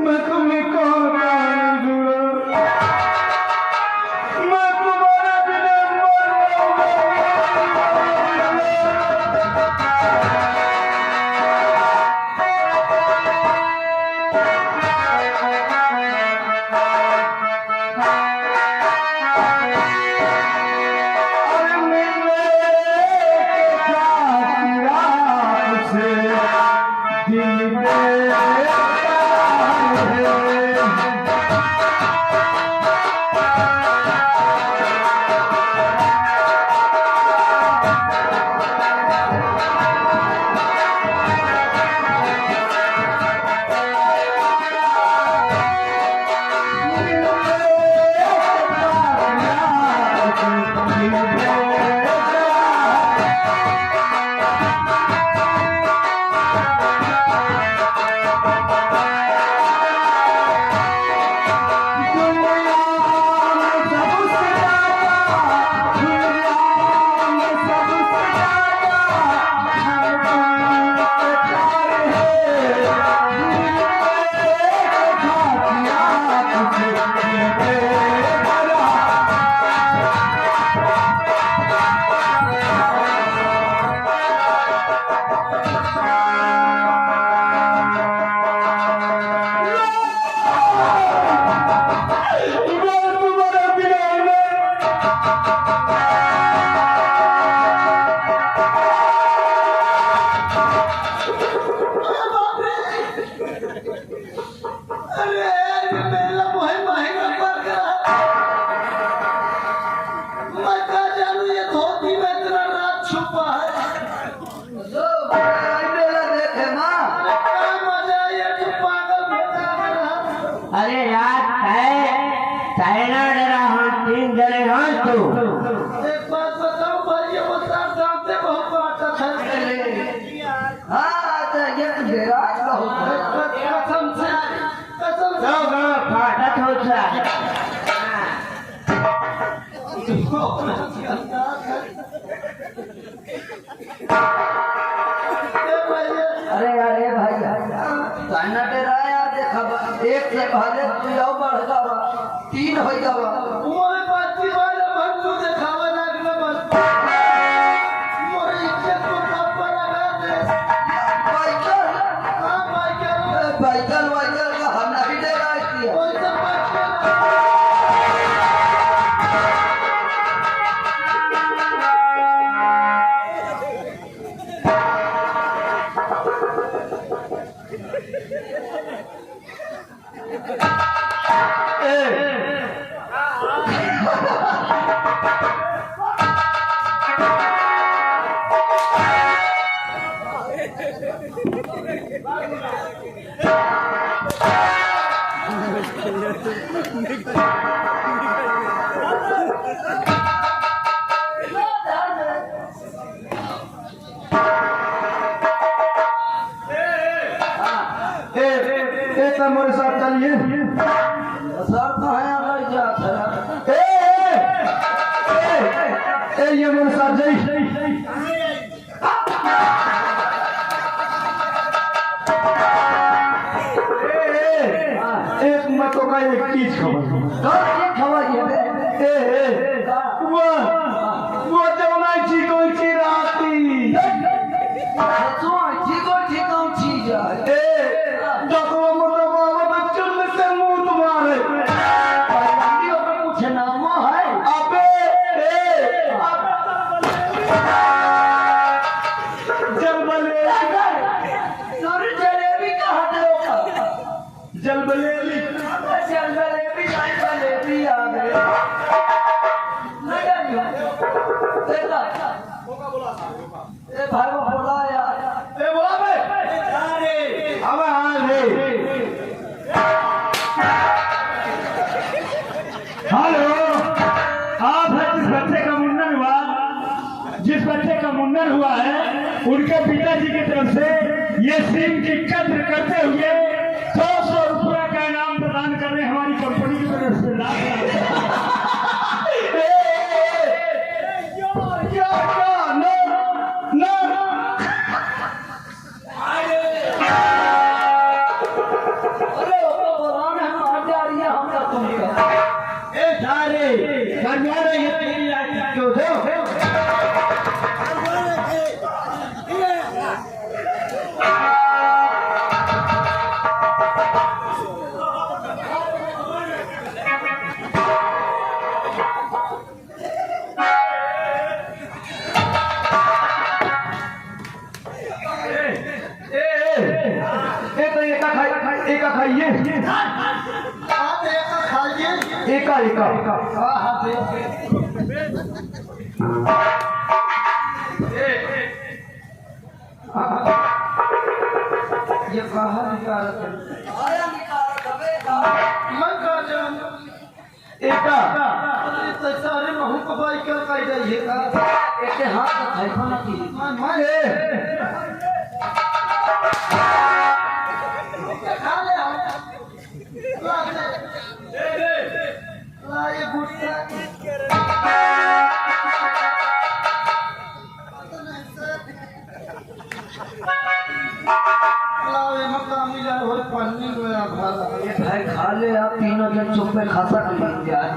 मैं तुम्हें कौन दूंगा, मैं तुम्हारा बिना अरे अरे भाई ताना तेरा यार देखा एक से भाले तू जाओ बढ़ जावा तीन हो जावा मोरे पाची वाला भर तू दिखावा लागला बस मोरे इज्जत को कपर लगा दे बाइकर हां बाइकर का हम नहीं दे रहा है कोई सब मेरे साथ चलिए सर तो है अगर जाता है ये मेरे साथ जाइए एक मतों का एक चीज खबर वो जमुना जी कोई ची राती जिस बच्चे का मुंडन हुआ है उनके पिताजी की तरफ से ये सिम की कद्र करते हुए 100 रुपया का इनाम प्रदान करने हमारी कंपनी की तरफ से लाख खाइए आप एक खाइए एका एका हाँ हाँ ये कहाँ निकाल मैं कहाँ जाऊँ एका तो सारे महू को भाई क्या कह रही है का एक हाथ में खाइबा ना की मैं खा ले ला ये गुट्टा लावे मक्का मिला हो पन्नी में भाला ये भाई खा ले आप तीनों जन चुप में खा सकते यार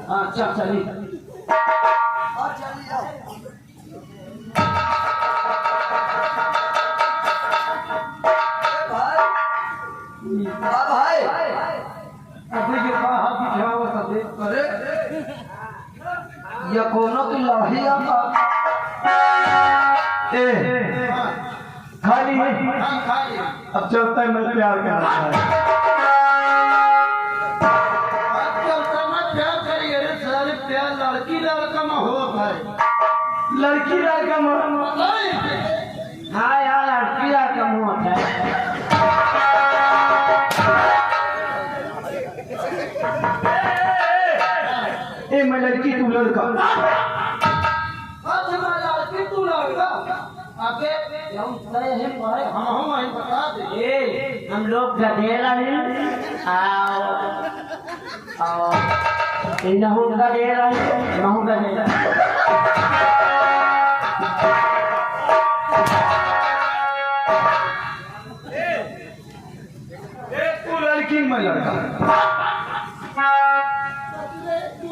हाँ चल चलिए भाई अभी जो कहा बिठाओ तबे अरे ये कोनो की लाही आता खाली खाली अब चलता है मैं प्यार करना है अब चलता मैं प्यार करिए रे सारे प्यार लड़की लड़का में हो भाई लड़की लड़का हाँ यार लड़की लड़का मुँह होता है ए मैं लड़की तू लड़का अच्छा मैं लड़की तू लड़का आगे हम तय है मारे हम वहीं बता दे हम लोग गधेला हैं आओ आओ इन्हों गधेला हैं महू गधेला तू लड़की मैं लड़का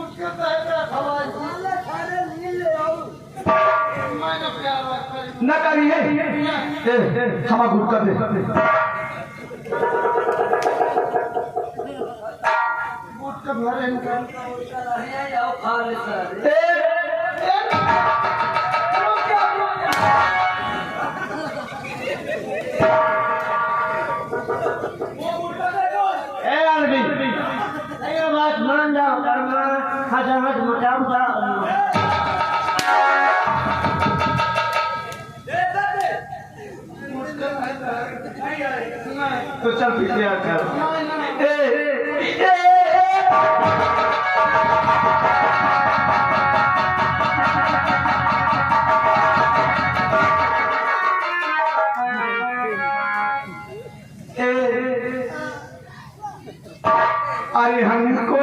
उसके पहले हवाई मैंने प्यार कर न करिए क्षमा गुट कर दे बूट का भरे निकल खा ले सारे ये बात मान जाओ कर्मा खासा मत मचाओ तो चल पीछे आकर अरे हमको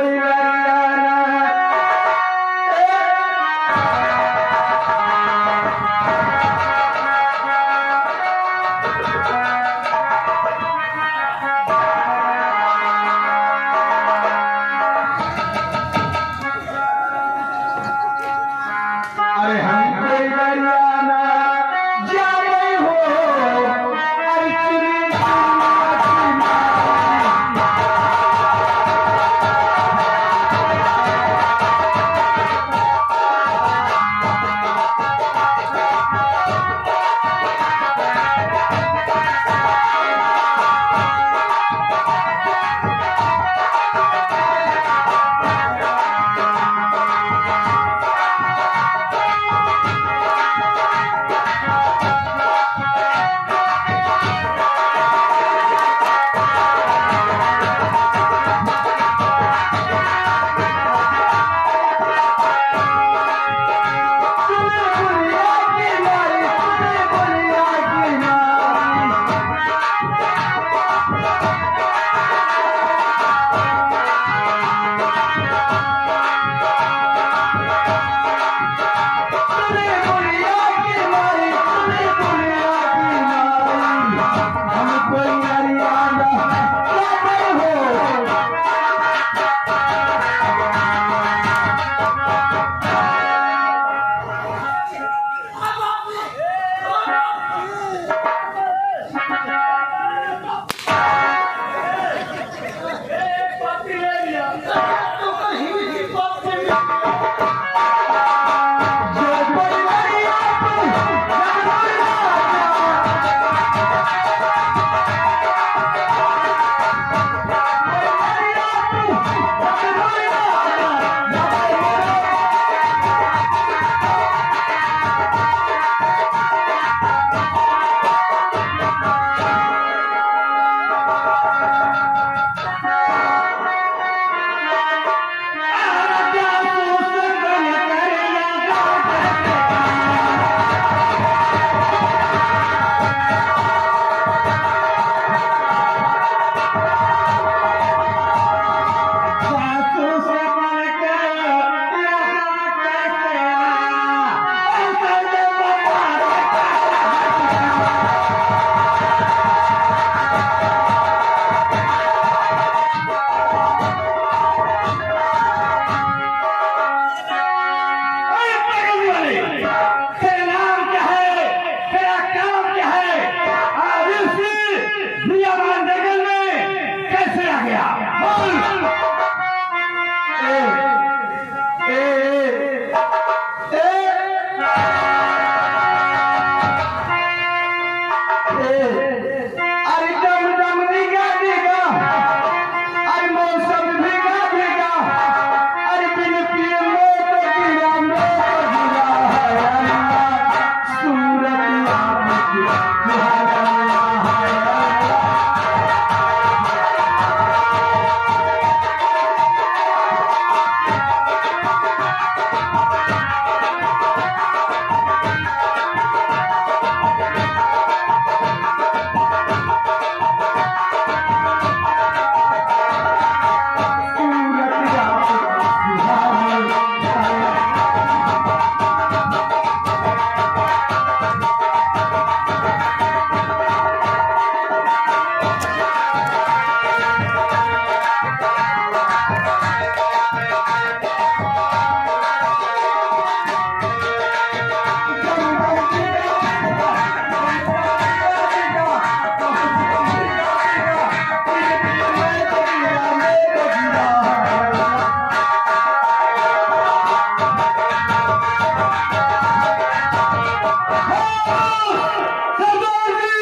सरदार जी,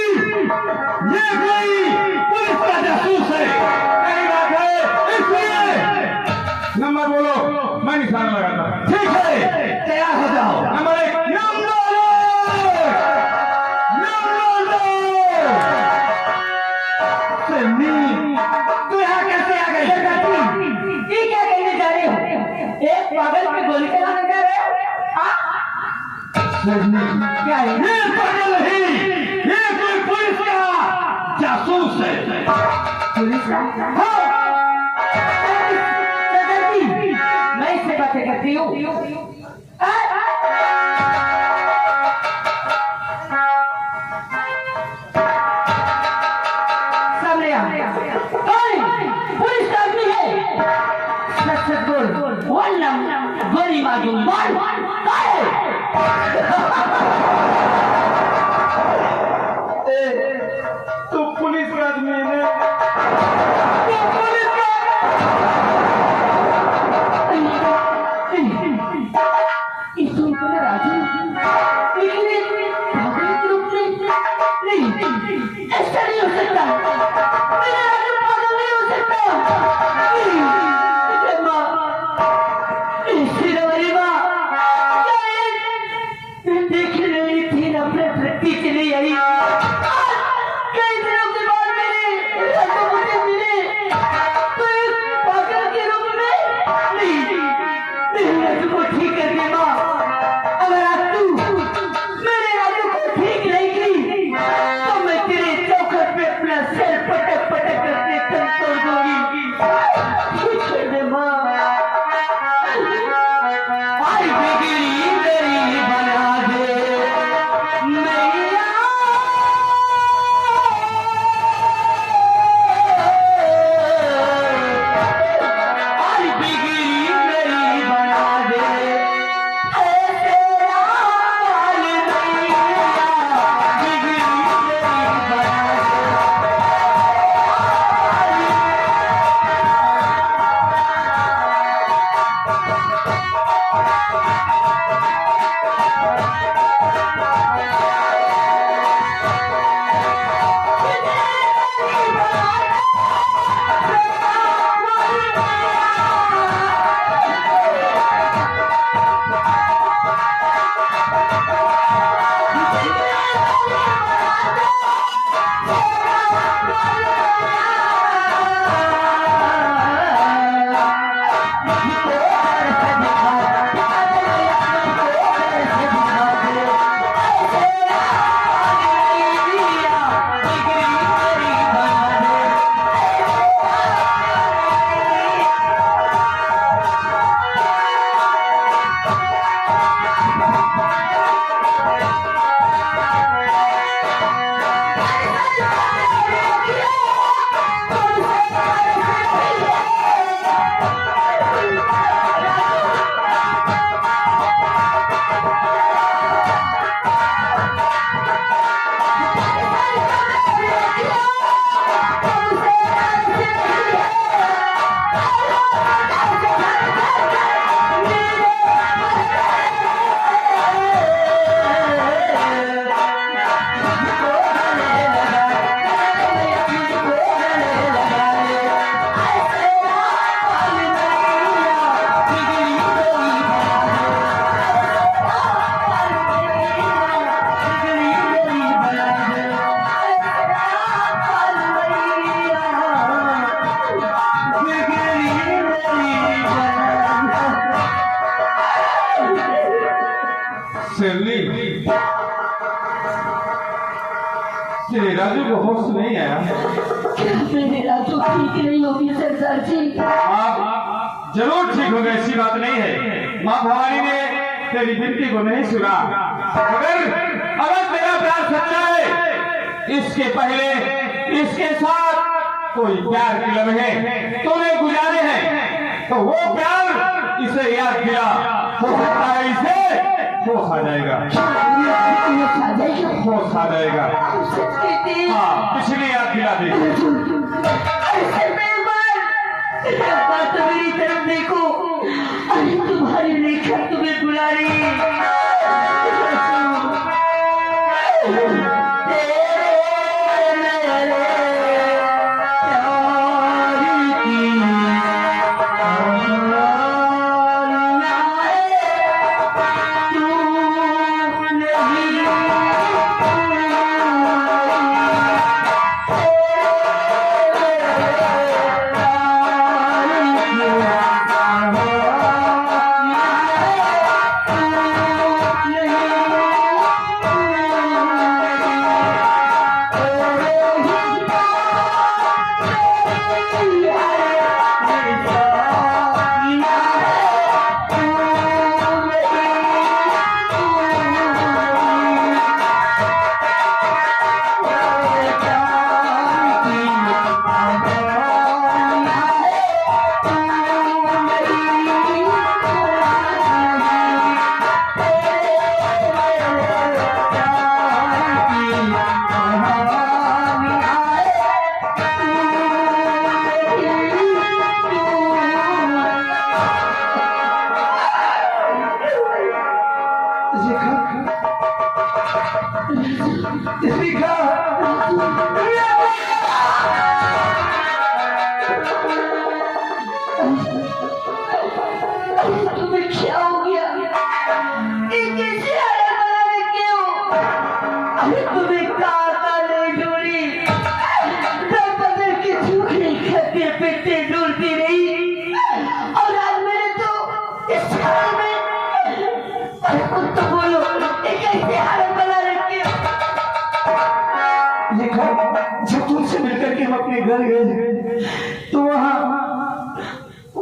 ये कोई पुलिस का जासूस है। सही बात है, इसलिए नंबर बोलो, मैं निशाना लगाता हूं। ठीक है, तैयार हो जाओ। नंबर 1, तू यहाँ कैसे आ गई? ये क्या कहने जा रहे हो? एक पागल पे गोली चलाने जा रहे हो? क्या है? ये पागल नहीं, ये कोई पुलिस का जासूस है। पुलिस का? हाँ। मैं इससे बातें करती हूँ। सामने आ। पुलिस का आदमी है। सच बोल। वल्लम गोली मारूं। बोल। तू पुलिस का आदमी है। ऐसा नहीं हो सकता। मेरा राजू पागल नहीं हो सकता। माँ, मेरी माँ देख रही थी अपने प्रति चली आई। कई दिनों के बाद मेरे राजू मुझे मिले तो एक पागल के रूप में नहीं राजू को ठीक कर दी। माँ, अगर आज तू मेरे राजू को ठीक नहीं की तो मैं तेरे चौखट पे अपना सिर पटक पटक करके तन तोड़ दूंगी। कुछ कर दे माँ। आई बिगड़ी मेरी बना दे मैया। आई बिगड़ी मेरी बना दे तेरा हाल मैया। बिगड़ी मेरी बना दे। तेरे राजू को होश नहीं आया? मेरे राजू ठीक नहीं होगी सरदार जी। आप जरूर ठीक हो गए, ऐसी बात नहीं है। माँ भवानी ने तेरी विनती को नहीं सुना। अगर तेरा प्यार सच्चा है, इसके पहले इसके साथ कोई प्यार के लम्हे तूने गुजारे हैं, तो वो प्यार इसे याद किया, हो सकता है इसे होश आ जाएगा। होश आ जाएगा। हाँ, इसलिए याद दिला दे। तो मेरी तरफ देखो, अरे तुम्हारी लेखक तुम्हें बुला रही। लिखा तुम्हें क्या हो गया? ये कैसे आया बनाने क्यों? अरे तुम्हें कहाँ नहीं ढूंढी? दर बदल के झूठे खाते पीते ढूंढती रही और आज मैंने तो इस हाल में अरे कुछ तो बोलो ये कैसे हालत बना रखी हो? लिखा जब तुमसे मिलकर के हम अपने घर गए तो वहाँ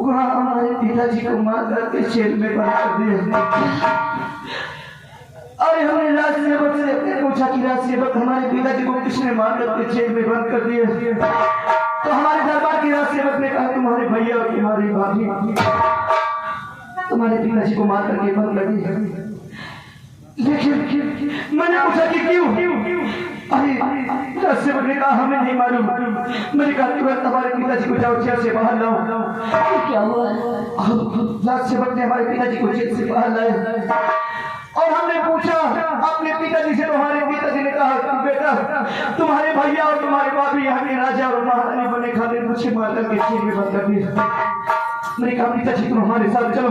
हमारे पिताजी को मार करके जेल में बंद कर दिया। अरे हमने राज सेवक से पूछा कि राज सेवक हमारे पिताजी को किसने मार करके जेल में बंद कर दिया? तो हमारे दरबार के राज सेवक ने कहा तुम्हारे भैया और तुम्हारी भाभी तुम्हारे पिताजी को मार करके बंद कर दिया। लेकिन मैंने पूछा कि क्यों? अरे राज सेवक ने कहा हमें नहीं मालूम। मैंने कहा तुरंत हमारे पिताजी को जाओ जेल से बाहर लाओ। क्या हुआ? राज सेवक ने हमारे पिताजी को जेल से बाहर लाए और हमने पूछा अपने पिताजी से। तुम्हारे पिताजी ने कहा कि बेटा तुम्हारे भैया और तुम्हारे भाभी यहाँ के राजा और महारानी बने खाते मुझे मार करके जेल में बंद कर दिया। मैंने कहा पिताजी तुम हमारे साथ चलो,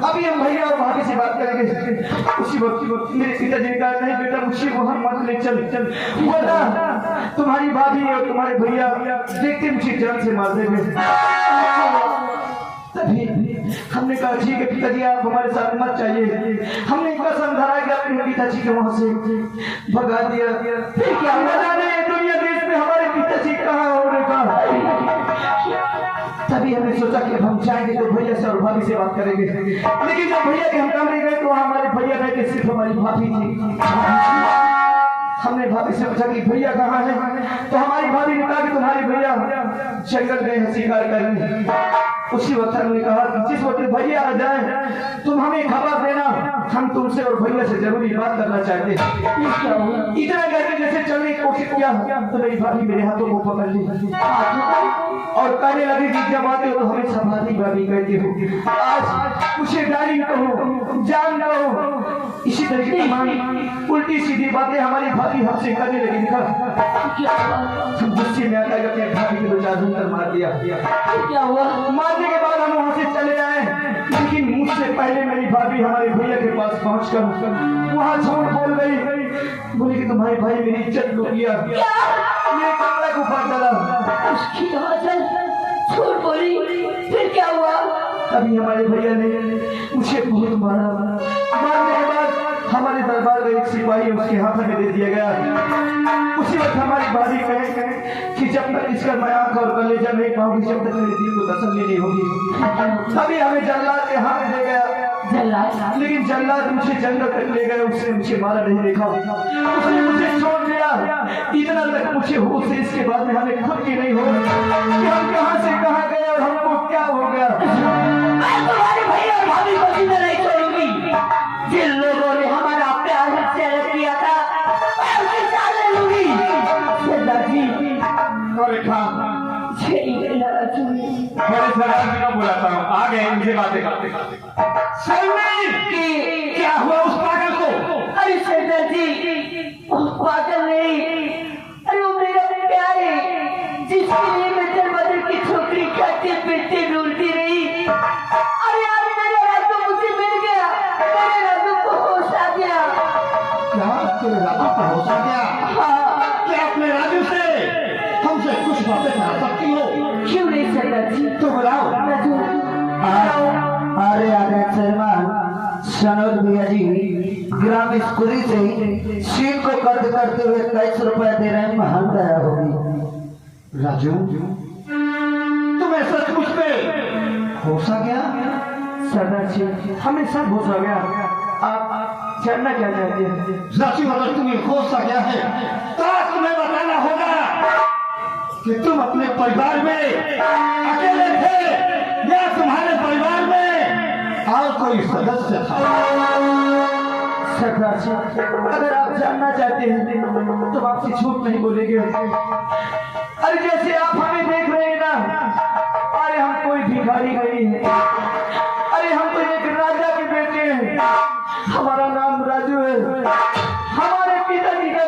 अभी हम भैया और भाभी से बात करेंगे। उसी वक्त मेरे पिताजी ने कहा नहीं बेटा मुझे वहां मत ले चल वरना तुम्हारी भाभी और तुम्हारे भैया देखते मुझे जान से मार देंगे। तभी हमने कहा ठीक है पिताजी आप हमारे साथ मत चाहिए। हमने कसम धरा कि अपने पिताजी को वहां से भगा दिया। फिर क्या हुआ जाने दुनिया देश में हमारे पिताजी कहाँ होने का। तभी हमने सोचा कि अब हम जाएंगे तो भैया से और भाभी से बात करेंगे। लेकिन जब भैया के हम कमरे गए तो हमारे भैया रह के सिर्फ हमारी भाभी थी। हमने भाभी से पूछा कि भैया कहाँ है? तो हमारी भाभी ने कहा कि तुम्हारे भैया जंगल गए हैं शिकार करने। उसी वक्त हमने कहा कि जिस वक्त भैया आ जाए तुम हमें खबर देना, हम तुमसे और भैया से जरूरी बात करना चाहते हैं। इतना करके जैसे चलने की कोशिश किया तो मेरी भाभी मेरे हाथों को पकड़ ली और कहने लगी कि जब आते हो तो हमें संभाली भाभी कहते हो। आज मुझे डाली कहो जान कहो इसी तरह की तमाम उल्टी सीधी बातें हमारी भाभी हमसे करने लगी। हम गुस्से में आकर अपने भाभी को दो चार धुंधर मार दिया। क्या हुआ? मारने के बाद हम वहां से चले आए, लेकिन मुझसे पहले मेरी भाभी हमारे भैया के पास पहुंचकर वहां झूठ बोल गई। बोली कि तुम्हारे भाई मेरी इज्जत लूट लिया, मेरे कपड़ा को फाड़ डाला। उसकी झूठ बोली। फिर क्या हुआ? तभी हमारे भैया ने मुझे बहुत मारा। मारने के बाद हमारे दरबार में एक सिपाही उसके हाथ में दे दिया गया। उसी वक्त हमारी भाभी कहे कि जब तक इसका मैं आंख और कलेजा नहीं पाऊंगी जब तक मेरे दिल को तसल्ली नहीं होगी। तभी हमें जल्लाद के हाथ दे गया। लेकिन जल्लाद मुझे जंगल तक ले गए, उसने मुझे मारा नहीं देखा, उसने मुझे छोड़ दिया। इतना तक मुझे होश है इसके बाद में हमें खुद की नहीं हो कि हम कहां से कहां गए और हमको क्या हो गया। मैं तुम्हारे भैया और भाभी को जिंदा नहीं छोड़ूंगी। जिन लोगों ने हमारा प्यार से अलग किया था मैं उनकी जान ले लूंगी। मेरे सरदार जी को बुलाता हूँ, आ गए इनसे बातें करते। क्या हुआ उस पागल को? अरे सरदार जी पागल नहीं, अरे वो मेरा प्यार है जिसके लिए मैं दर बदल की छोकरी खाते पीते ढूंढती रही। अरे आज मेरे राजू मुझे मिल गया, मेरे राजू को होश आ गया। क्या तेरे राजू को होश आ गया? हाँ। क्या अपने राजू से हमसे कुछ बातें कर सकती हो? क्यों नहीं सरदार जी? तो बुलाओ। अरे आदेश शर्मा सनोज भैया जी ग्राम स्कूली से सीट को कट करते हुए 23 रुपए दे रहे हैं, महल दया होगी। राजू तुम्हें सचमुच पे होशा गया? सरदार जी हमें सब होश आ गया। आप जानना क्या चाहते हैं? राजू अगर तुम्हें होश आ गया है तो तुम्हें बताना होगा कि तुम अपने परिवार में अकेले थे या तुम्हारे परिवार में और कोई सदस्य था। सरदार जी अगर आप जानना चाहते हैं तो आपसे झूठ नहीं बोलेंगे। अरे जैसे आप हमें देख रहे हैं ना, अरे हम कोई भिखारी नहीं है, अरे हम तो एक राजा के बेटे हैं। हमारा नाम राजू है, हमारे पिताजी का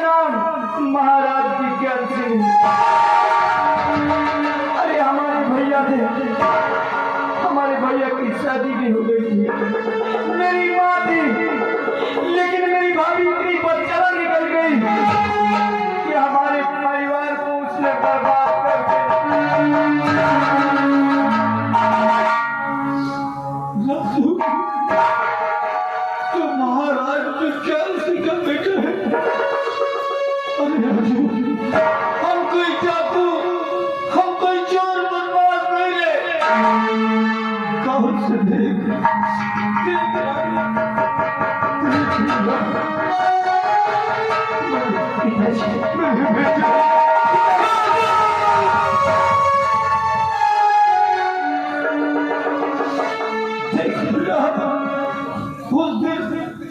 उस दिन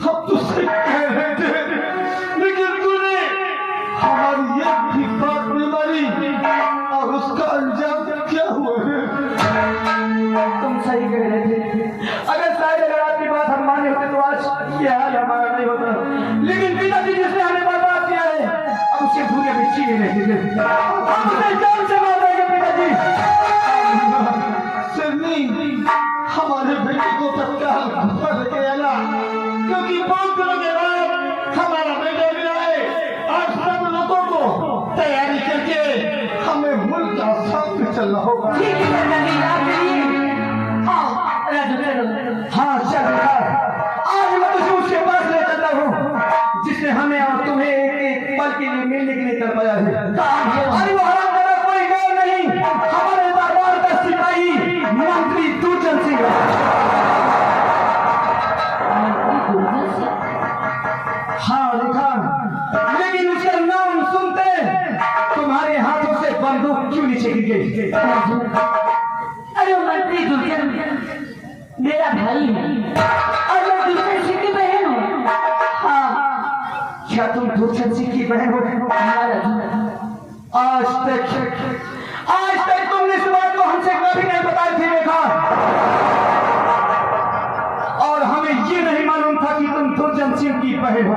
हम तुझसे कह रहे थे, लेकिन तूने हमारी एक भी बात नहीं मानी, और उसका अंजाम क्या हुआ है? तुम सही कह रहे थे। अगर शायद अगर आपकी बात हम माने होते तो आज ये हाल हमारा नहीं होता। लेकिन पिताजी जिसने हमें बर्बाद किया है, अब उसे भूले भी छीने नहीं देते। हम उसे जान से मार देंगे पिताजी। सिरनी, हमारे बेटे को तत्काल घर लेके आना, क्योंकि बहुत दिनों के बाद हमारा बेटा मिला है। आज सब लोगों को तैयारी करके हमें मुल्क का साथ में चलना होगा। ठीक है नहीं आप चलिए। हाँ राजू चलो। हाँ चल आज मैं तुझे उसके पास ले चलता हूँ जिसने हमें और तुम्हें एक पल के लिए मिलने के लिए कर पाया है। अरे वो हराम वाला कोई गैर नहीं, हमारे दरबार का सिपाही मंत्री दुर्जन सिंह। हाँ लिखा, लेकिन उसका नाम सुनते तुम्हारे हाथों से बंदूक क्यों नीचे गिर गई? अरे मंत्री दुर्जन मेरा भाई है और मैं दुर्जन सिंह की बहन हूँ। हाँ क्या तुम दुर्जन सिंह की बहन हो? आज तक तुमने इस बात को हमसे कभी नहीं बताई थी रेखा, और हमें ये नहीं मालूम था कि तुम दुर्जन सिंह की बहन हो,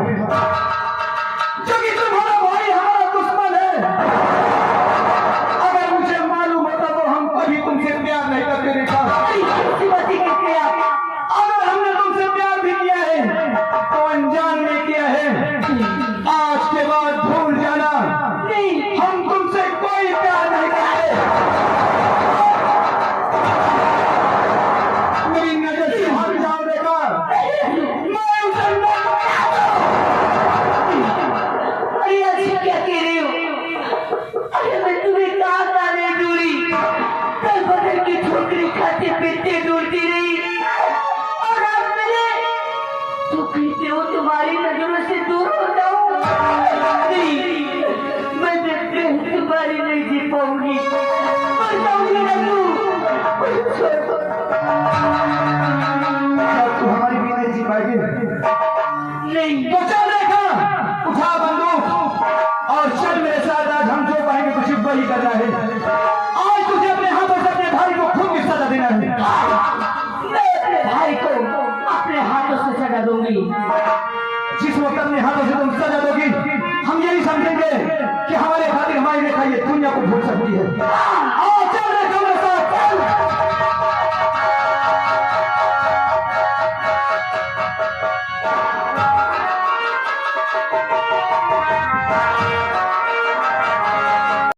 क्योंकि तुम्हारा भाई हमारा दुश्मन है। अगर मुझे मालूम होता तो हम कभी तुमसे प्यार नहीं करते रेखा। अगर हमने तुमसे प्यार भी किया है तो अनजान में किया है। आज के बाद भूल जाना, नहीं हम तुमसे कोई प्यार नहीं करते। मेरी नजर से हट जाओ रेखा, मैं उसे अरे ऐसे क्या कह रहे हो? अरे मैं तुम्हें कहा था नहीं दूरी, कल बदल की छोकरी खाते पीते ढूंढती रही और आज मेरे तो कहते हो तुम्हारी नजरों से दूर हो जाऊं। नहीं मैं देखते हैं तुम्हारी नहीं जी पाऊंगी, मर जाऊंगी ना तू। क्या तू हमारी भी नहीं जी पाएगी? नहीं तो चल रेखा, उठा बंदूक और चल मेरे साथ। आज हम जो कहेंगे कुछ वही करना है। आज तुझे अपने हाथों से अपने भाई को खून की सजा देना है। मैं अपने भाई को अपने हाथों से सजा दूंगी। जिस वक्त अपने हाथों से तुम सजा दोगी, हम यही समझेंगे कि हमारे खातिर हमारी रेखा ये दुनिया को भूल सकती है।